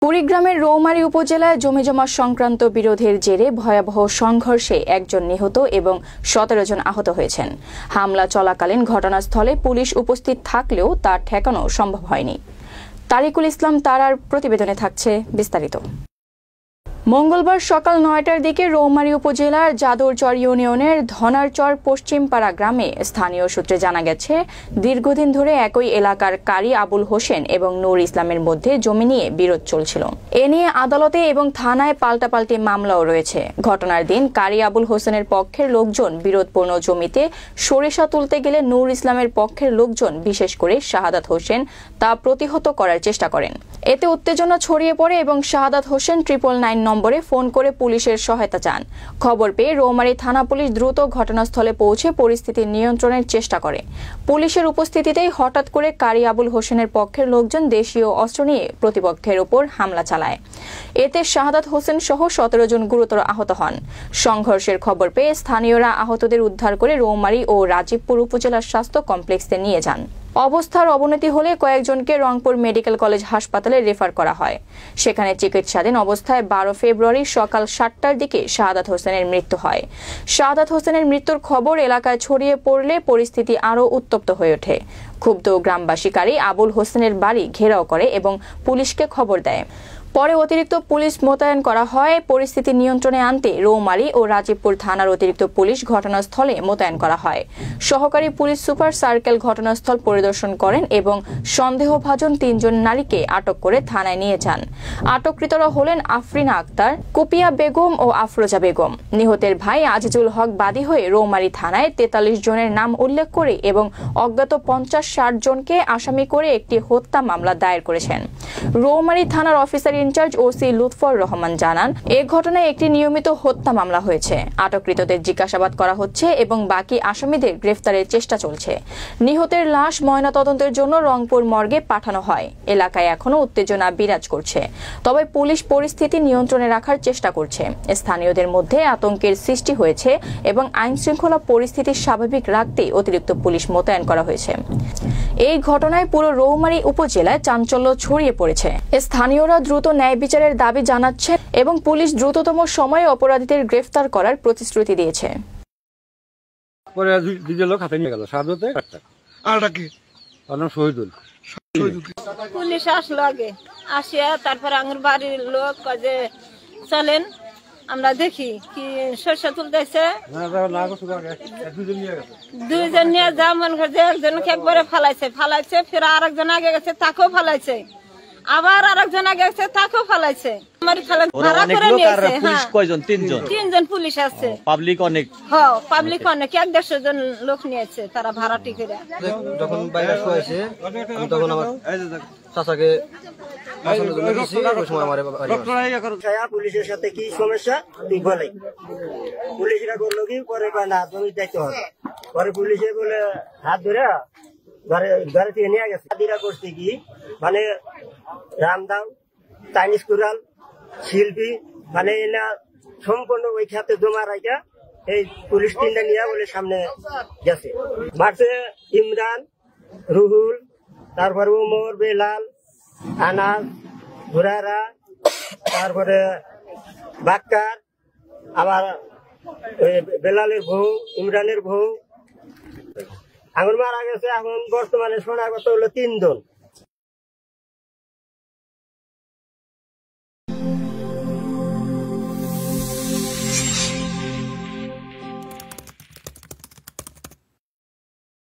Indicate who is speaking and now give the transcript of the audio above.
Speaker 1: কুড়িগ্রামের রৌমারী উপজেলায় জমিজমা সংক্রান্ত বিরোধের জেরে ভয়াবহ সংঘর্ষে একজন নিহত এবং ১৭ জন আহত হয়েছেন। হামলা চলাকালীন ঘটনাস্থলে পুলিশ উপস্থিত থাকলেও তা ঠেকানো সম্ভব হয়নি। তারিকুল ইসলাম তারার প্রতিবেদনে থাকছে বিস্তারিত। মঙ্গলবার সকাল ৯টার দিকে রৌমারী উপজেলার যাদুরচর ইউনিয়নের ধনারচর পশ্চিমপাড়া গ্রামে স্থানীয় সূত্রে জানা গেছে, দীর্ঘদিন ধরে একই এলাকার কারি আবুল হোসেন এবং নূর ইসলামের মধ্যে জমি নিয়ে বিরোধ চলছিল। এ নিয়ে আদালতে এবং থানায় পাল্টাপাল্টি মামলাও রয়েছে। ঘটনার দিন কারি আবুল হোসেনের পক্ষের লোকজন বিরোধপূর্ণ জমিতে সরিষা তুলতে গেলে নূর ইসলামের পক্ষের লোকজন, বিশেষ করে শাহাদাত হোসেন, তা প্রতিহত করার চেষ্টা করেন। এতে উত্তেজনা ছড়িয়ে পড়ে এবং শাহাদাত হোসেন 999 নম্বরে ফোন করে পুলিশের সহায়তা চান। খবর পেয়ে রৌমারী থানা পুলিশ দ্রুত ঘটনাস্থলে পৌঁছে পরিস্থিতি নিয়ন্ত্রণের চেষ্টা করে। পুলিশের উপস্থিতিতেই হঠাৎ করে কারি আবুল হোসেনের পক্ষের লোকজন দেশীয় অস্ত্র নিয়ে প্রতিপক্ষের উপর হামলা চালায়। এতে শাহাদাত হোসেন সহ ১৭ জন গুরুতর আহত হন। সংঘর্ষের খবর পেয়ে স্থানীয়রা আহতদের উদ্ধার করে রৌমারী ও রাজীবপুর উপজেলা স্বাস্থ্য কমপ্লেক্সে নিয়ে যান। অবস্থার অবনতি হলে কয়েকজনকে রংপুর মেডিকেল কলেজ হাসপাতালে রেফার করা হয়। সেখানে চিকিৎসাধীন অবস্থায় ১২ ফেব্রুয়ারি সকাল ৭টার দিকে শাহাদাত হোসেনের মৃত্যু হয়। শাহাদাত হোসেনের মৃত্যুর খবর এলাকায় ছড়িয়ে পড়লে পরিস্থিতি আরও উত্তপ্ত হয়ে ওঠে। ক্ষুব্ধ গ্রামবাসী কারি আবুল হোসেনের বাড়ি ঘেরাও করে এবং পুলিশকে খবর দেয়। পরে অতিরিক্ত পুলিশ মোতায়েন করা হয়। পরিস্থিতি নিয়ন্ত্রণে আনতে রৌমারী ও রাজীবপুর থানার অতিরিক্ত পুলিশ ঘটনাস্থলে মোতায়েন করা হয়। সহকারী পুলিশ সুপার সার্কেল ঘটনাস্থল পরিদর্শন করেন এবং সন্দেহভাজন ৩ জন নারীকে আটক করে থানায় নিয়ে যান। আটককৃতরা হলেন আফরিনা আক্তার, কুপিয়া বেগম ও আফরোজা বেগম। নিহতের ভাই আজিজুল হক বাদী হয়ে রৌমারী থানায় ৪৩ জনের নাম উল্লেখ করে এবং অজ্ঞাত ৫০-৬০ জনকে আসামি করে একটি হত্যা মামলা দায়ের করেছেন। রৌমারী থানার officer in charge OC Lutfor Rahman জানান, এ ঘটনায় একটি নিয়মিত হত্যা মামলা হয়েছে। আটককৃতদের জিজ্ঞাসাবাদ করা হচ্ছে এবং বাকি আসামিদের গ্রেফতারের চেষ্টা চলছে। নিহতের লাশ ময়নাতদন্তের জন্য রংপুর মর্গে পাঠানো হয়। এলাকায় এখনো উত্তেজনা বিরাজ করছে, তবে পুলিশ পরিস্থিতি নিয়ন্ত্রণে রাখার চেষ্টা করছে। স্থানীয়দের মধ্যে আতঙ্কের সৃষ্টি হয়েছে এবং আইন শৃঙ্খলা পরিস্থিতি স্বাভাবিক রাখতে অতিরিক্ত পুলিশ মোতায়েন করা হয়েছে। এই ঘটনায় পুরো রৌমারী উপজেলায় চাঞ্চল্য ছড়িয়ে পড়েছে। স্থানীয়রা দ্রুত ন্যায় বিচারের দাবি জানাচ্ছে এবং পুলিশ দ্রুততম সময়ে অপরাধীদের গ্রেফতার করার প্রতিশ্রুতি দিয়েছে।
Speaker 2: পুলিশ আসলো আগে, আসিয়া তারপরে আমার বাড়ির লোক যে চলেন আমরা দেখি কি সরষে তুলতেছে, 2 জন নিয়ে যা মনে করছে, একজনকে একবারে ফালাইছে, ফের আরেকজন আগে গেছে তাকেও ফালাইছে, আবার আরেকজন আগে গেছে তাকেও ফালাইছে। তিন জন পুলিশ আছে, পাবলিক অনেক ১৫০ জন লোক নিয়েছে, তারা ভাড়াটি করে।
Speaker 3: যখন বাইরে হয়েছে তখন আমার চাচাকে পুলিশের সাথে কি সমস্যা তুই বলে, পুলিশরা বললো কি পরে না তুমি যাইতে হবে। পরে পুলিশে বলে হাত ধরে ঘরে থেকে নিয়ে গেছে। করছে কি মানে রামদাও, চাইনিজ কুড়াল, শিল্পী, মানে এরা সম্পূর্ণ ওই খাতে জমা রাখা এই পুলিশ 3টা নিয়ে বলে সামনে গেছে। মাঠে ইমরান, রুহুল, তারপরে উমর, বেলাল, আনাস, ঘুরারা, তারপরে বাক্কার, আবার বেলালের বউ, ইমরানের বউ আঙুল মারা গেছে। এখন বর্তমানে শোনা কথা হলো 3 জন।